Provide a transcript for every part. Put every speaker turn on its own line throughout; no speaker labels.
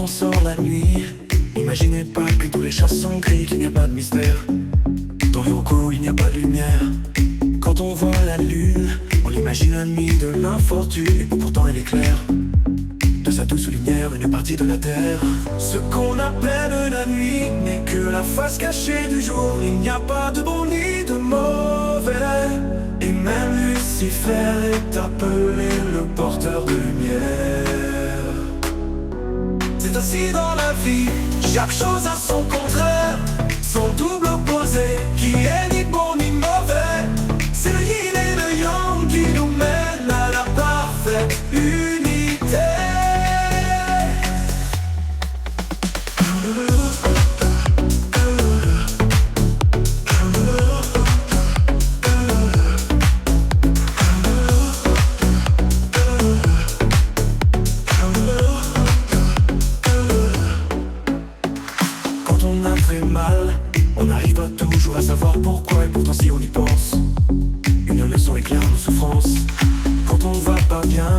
on sort la nuit, imaginez pas que tous les chats sont gris, qu'il n'y a pas de mystère. Dans les locaux, il n'y a pas de lumière. Quand on voit la lune, on l'imagine la nuit de l'infortune, et pourtant elle est claire. De sa douce lumière, une partie de la terre. Ce qu'on appelle la nuit n'est que la face cachée du jour. Il n'y a pas de bon ni de mauvais, et même Lucifer est appelé le porteur de lumière. C'est ainsi dans la vie, chaque chose a son contraire, son double opposé, qui est ni bon ni mauvais. C'est le yin et le yang qui nous mènent à la parfaite unité. Quand on a très mal, on n'arrive pas toujours à savoir pourquoi, et pourtant si on y pense, une leçon éclaire nos souffrances. Quand on va pas bien,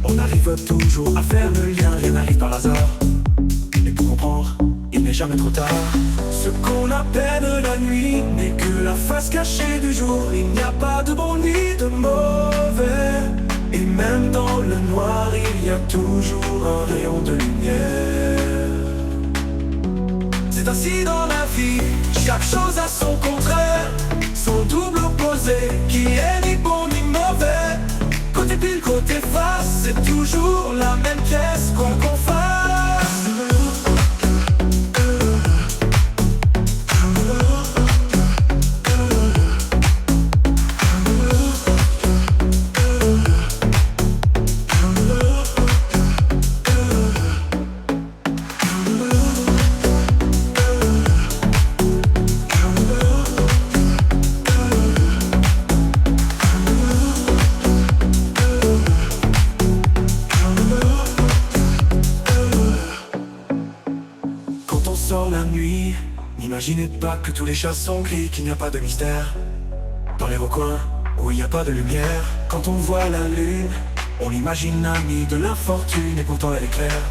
on arrive toujours à faire le lien, rien n'arrive par hasard. Et pour comprendre, il n'est jamais trop tard. Ce qu'on appelle la nuit n'est que la face cachée du jour. Il n'y a pas de bon ni de mauvais, et même dans le noir, il y a toujours un rayon de lumière. C'est ainsi dans la vie, chaque chose a son contraire, son double opposé, qui est ni bon ni mauvais. Côté pile, côté face, c'est toujours la même pièce, quoi qu'on fasse. La nuit, n'imaginez pas que tous les chats sont gris, qu'il n'y a pas de mystère. Dans les recoins où il n'y a pas de lumière, quand on voit la lune, on imagine l'ami de l'infortune, et pourtant elle est claire.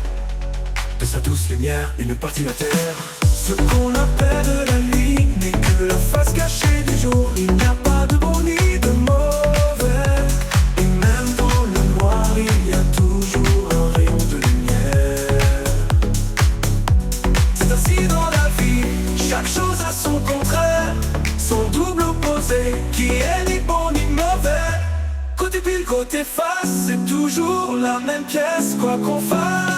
De sa douce lumière, une partie de la terre. Ce qu'on appelle la nuit n'est que la face cachée du jour. Il n'y a pas de bon ni de mauvais, et même dans le noir, il y a toujours un rayon de lumière. C'est ainsi dans la vie, chaque chose a son contraire, son double opposé, qui est ni bon ni mauvais. Côté pile, côté face, c'est toujours la même pièce, quoi qu'on fasse.